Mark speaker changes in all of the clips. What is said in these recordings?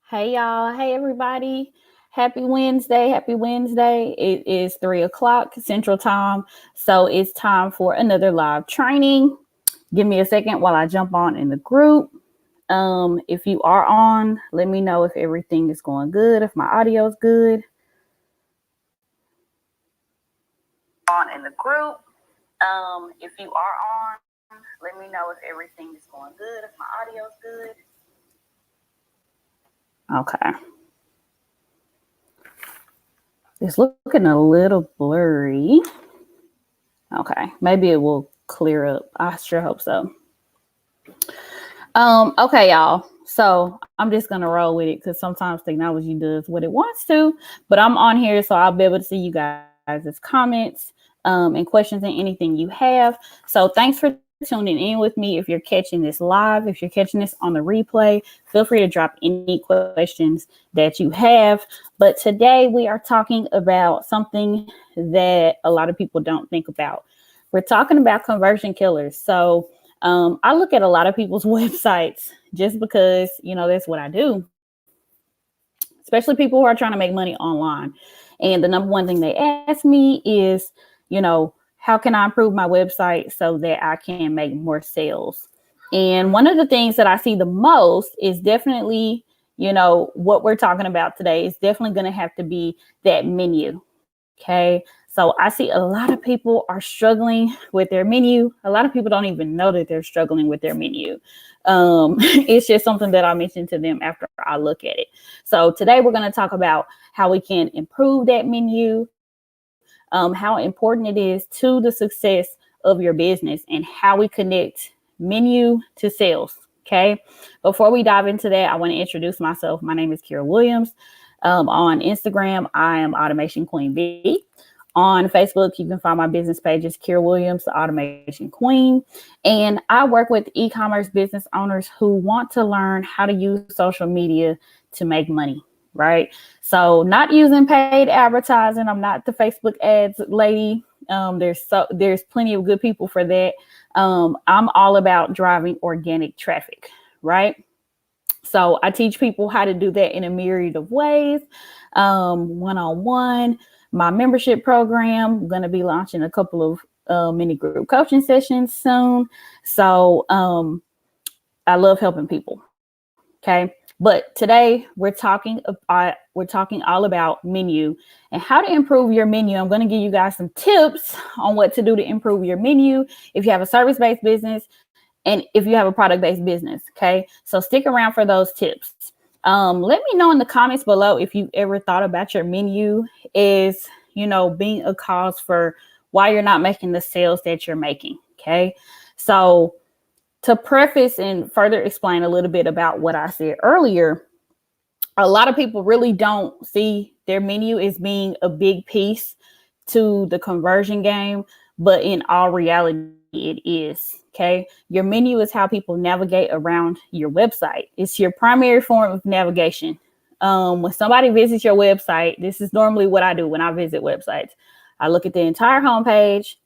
Speaker 1: Hey y'all. Hey everybody. Happy Wednesday. Happy Wednesday. It is 3 o'clock Central Time. So it's time for another live training. Give me a second while I jump on in the group. If you are on, let me know if everything is going good, if my audio is good. On in the group. If you are on, let me know if everything is going good, if my audio is good. Okay. It's looking a little blurry. Okay, maybe it will clear up. I sure hope so. Okay, y'all. So I'm just gonna roll with it because sometimes technology does what it wants to. But I'm on here, so I'll be able to see you guys' comments, and questions and anything you have. So thanks for tuning in with me. If you're catching this live, if you're catching this on the replay, feel free to drop any questions that you have. But today we are talking about something that a lot of people don't think about. We're talking about conversion killers. So I look at a lot of people's websites just because, that's what I do, especially people who are trying to make money online. And the number one thing they ask me is, how can I improve my website so that I can make more sales? And one of the things that I see the most is definitely, what we're talking about today is definitely going to have to be that menu. Okay. So I see a lot of people are struggling with their menu. A lot of people don't even know that they're struggling with their menu. It's just something that I mentioned to them after I look at it. So today we're going to talk about how we can improve that menu, how important it is to the success of your business, and how we connect menu to sales. Okay. Before we dive into that, I want to introduce myself. My name is Kira Williams. On Instagram, I am Automation Queen B. On Facebook, you can find my business pages, Kira Williams, the Automation Queen. And I work with e-commerce business owners who want to learn how to use social media to make money, right? So not using paid advertising. I'm not the Facebook ads lady. There's plenty of good people for that. I'm all about driving organic traffic, right? So I teach people how to do that in a myriad of ways, one-on-one. My membership program, I'm going to be launching a couple of mini group coaching sessions soon. So I love helping people. Okay. But today we're talking all about menu and how to improve your menu. I'm going to give you guys some tips on what to do to improve your menu if you have a service-based business and if you have a product-based business. Okay. So stick around for those tips. Let me know in the comments below if you ever thought about your menu is, being a cause for why you're not making the sales that you're making. Okay. So to preface and further explain a little bit about what I said earlier, a lot of people really don't see their menu as being a big piece to the conversion game, but in all reality, it is. Okay. Your menu is how people navigate around your website. It's your primary form of navigation. When somebody visits your website, this is normally what I do when I visit websites. I look at the entire homepage,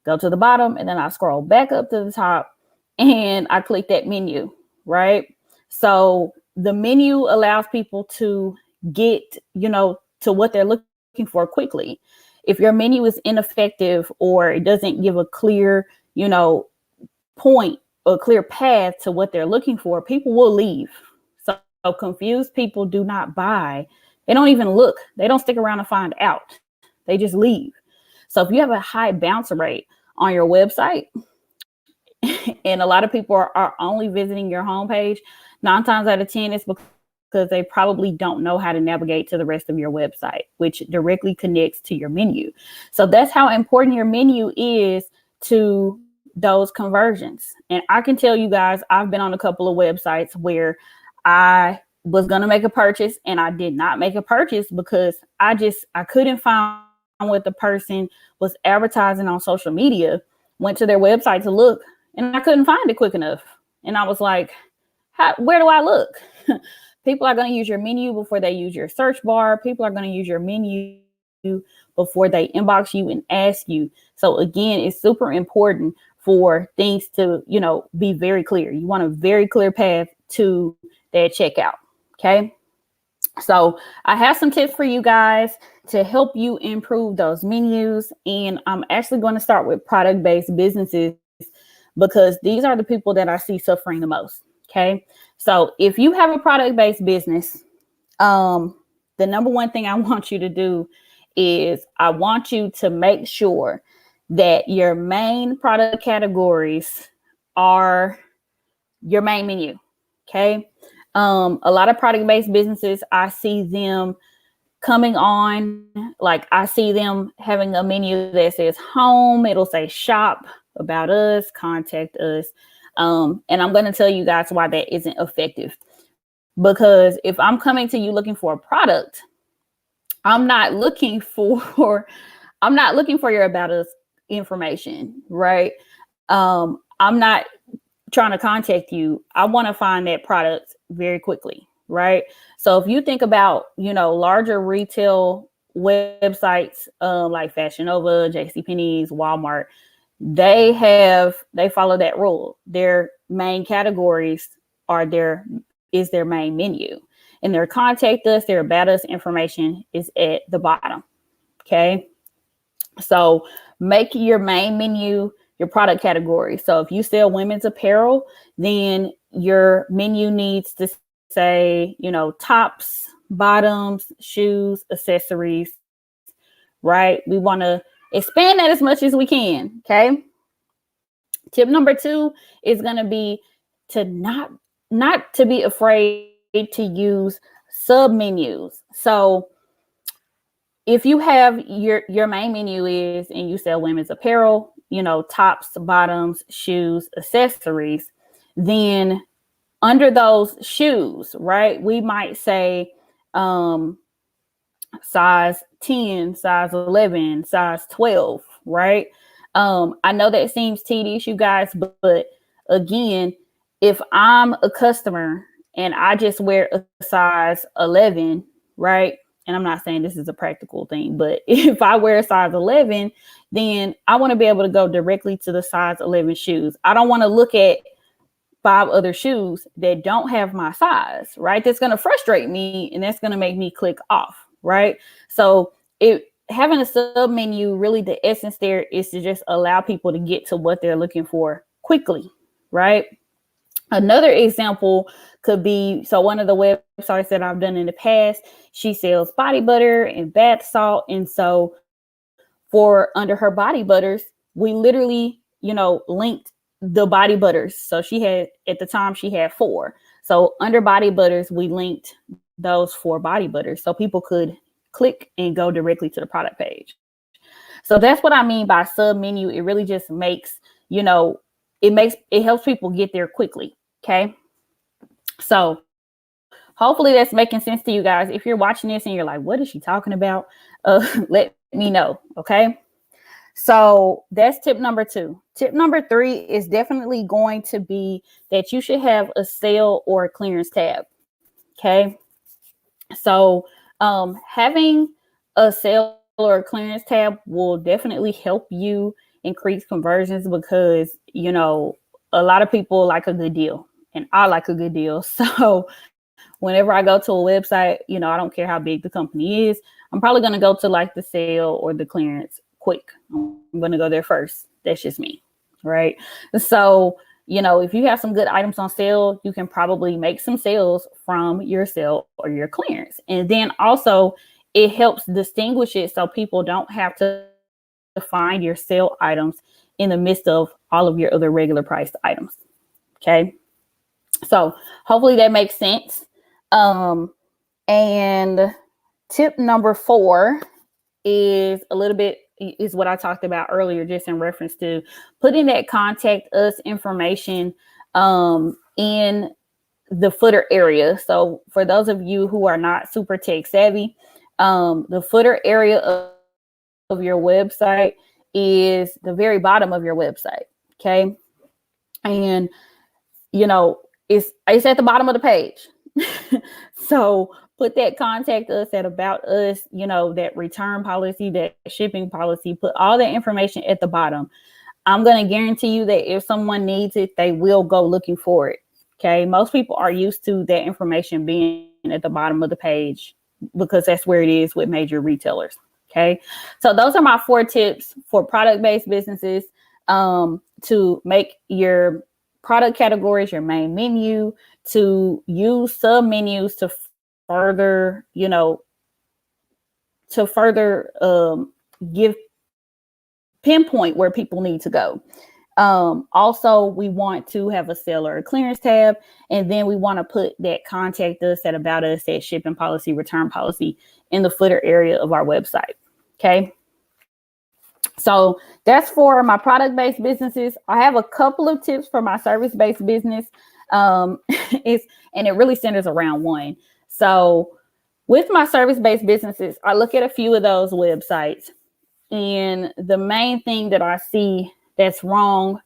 Speaker 1: go to the bottom, and then I scroll back up to the top and I click that menu, right? So the menu allows people to get, to what they're looking for quickly. If your menu is ineffective or it doesn't give a clear, point or clear path to what they're looking for, people will leave. So confused people do not buy. They don't even look. They don't stick around to find out. They just leave. So if you have a high bounce rate on your website, and a lot of people are only visiting your homepage, 9 times out of 10 it's because they probably don't know how to navigate to the rest of your website, which directly connects to your menu. So that's how important your menu is to those conversions. And I can tell you guys, I've been on a couple of websites where I was going to make a purchase and I did not make a purchase because I couldn't find what the person was advertising on social media, went to their website to look, and I couldn't find it quick enough. And I was like, where do I look? People are going to use your menu before they use your search bar. People are going to use your menu before they inbox you and ask you. So again, it's super important for things to, be very clear. You want a very clear path to that checkout. Okay. So I have some tips for you guys to help you improve those menus. And I'm actually going to start with product-based businesses because these are the people that I see suffering the most. Okay. So if you have a product-based business, the number one thing I want you to do is I want you to make sure that your main product categories are your main menu. Okay. A lot of product-based businesses, I see them coming on, like I see them having a menu that says home, it'll say shop, about us, contact us. And I'm going to tell you guys why that isn't effective. Because if I'm coming to you looking for a product, I'm not looking for your about us information, right? I'm not trying to contact you. I want to find that product very quickly, right? So if you think about, larger retail websites like Fashion Nova, JCPenney's, Walmart, they follow that rule. Their main categories is their main menu, and their contact us, their about us information is at the bottom. Okay. So make your main menu your product category. So if you sell women's apparel, then your menu needs to say, tops, bottoms, shoes, accessories, right? We want to expand that as much as we can. Okay. Tip number 2 is going to be to not to be afraid to use sub menus. So if you have your main menu is, and you sell women's apparel, tops, bottoms, shoes, accessories, then under those shoes, right, we might say size 10, size 11, size 12, right? I know that seems tedious, you guys, but again, if I'm a customer and I just wear a size 11, right? And I'm not saying this is a practical thing, but if I wear a size 11, then I want to be able to go directly to the size 11 shoes. I don't want to look at 5 other shoes that don't have my size, right? That's going to frustrate me, and that's going to make me click off, right? So having a sub menu, really the essence there is to just allow people to get to what they're looking for quickly, right? Another example could be, so one of the websites that I've done in the past, she sells body butter and bath salt. And so for under her body butters, we literally, linked the body butters. So at the time she had 4. So under body butters, we linked those 4 body butters so people could click and go directly to the product page. So that's what I mean by sub menu. It really just makes, it helps people get there quickly. Okay. So hopefully that's making sense to you guys. If you're watching this and you're like, what is she talking about? Let me know. Okay. So that's tip number 2. Tip number 3 is definitely going to be that you should have a sale or a clearance tab. Okay. So having a sale or a clearance tab will definitely help you increase conversions because, a lot of people like a good deal, and I like a good deal. So whenever I go to a website, I don't care how big the company is, I'm probably going to go to like the sale or the clearance quick. I'm going to go there first. That's just me. Right. So, if you have some good items on sale, you can probably make some sales from your sale or your clearance. And then also it helps distinguish it so people don't have to find your sale items in the midst of all of your other regular priced items. Okay. So hopefully that makes sense. And tip number 4 is is what I talked about earlier, just in reference to putting that contact us information in the footer area. So for those of you who are not super tech savvy, the footer area of your website is the very bottom of your website. Okay. And, it's at the bottom of the page. So put that contact us at about us, that return policy, that shipping policy, put all that information at the bottom. I'm going to guarantee you that if someone needs it, they will go looking for it. Okay. Most people are used to that information being at the bottom of the page because that's where it is with major retailers. Okay. So those are my 4 tips for product-based businesses, to make your product categories your main menu, to use sub menus to further, give pinpoint where people need to go. Also, we want to have a seller clearance tab, and then we want to put that contact us, that about us, that shipping policy, return policy in the footer area of our website. Okay. So that's for my product-based businesses. I have a couple of tips for my service-based business. And it really centers around one. So with my service-based businesses, I look at a few of those websites, and the main thing that I see that's wrong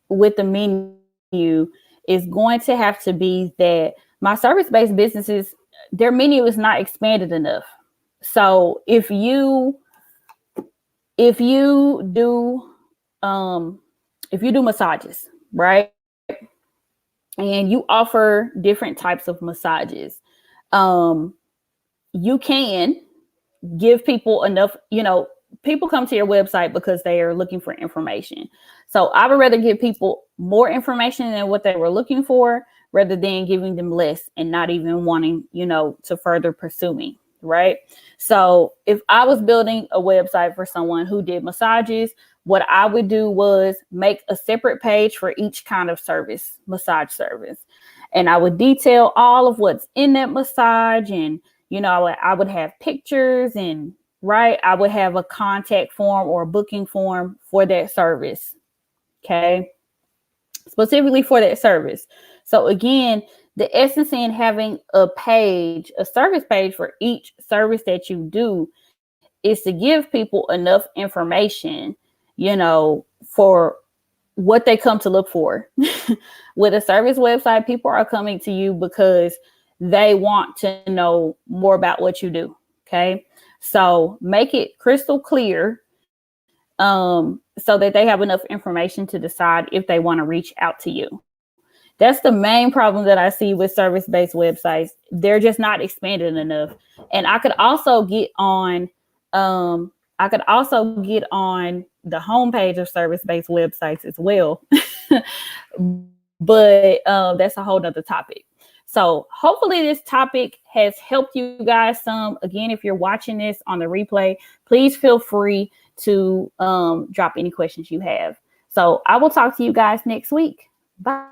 Speaker 1: with the menu is going to have to be that my service-based businesses, their menu is not expanded enough. So if you do massages, right, and you offer different types of massages, you can give people enough, people come to your website because they are looking for information. So I would rather give people more information than what they were looking for, rather than giving them less and not even wanting, to further pursue me. Right. So if I was building a website for someone who did massages, what I would do was make a separate page for each kind of service, massage service. And I would detail all of what's in that massage. And, I would have pictures, and I would have a contact form or a booking form for that service. Okay. Specifically for that service. So again, the essence in having a service page for each service that you do, is to give people enough information, for what they come to look for. With a service website, people are coming to you because they want to know more about what you do. Okay. So make it crystal clear, so that they have enough information to decide if they want to reach out to you. That's the main problem that I see with service-based websites. They're just not expanded enough. And I could also get on the homepage of service-based websites as well. But that's a whole nother topic. So hopefully this topic has helped you guys some. Again, if you're watching this on the replay, please feel free to drop any questions you have. So I will talk to you guys next week. Bye.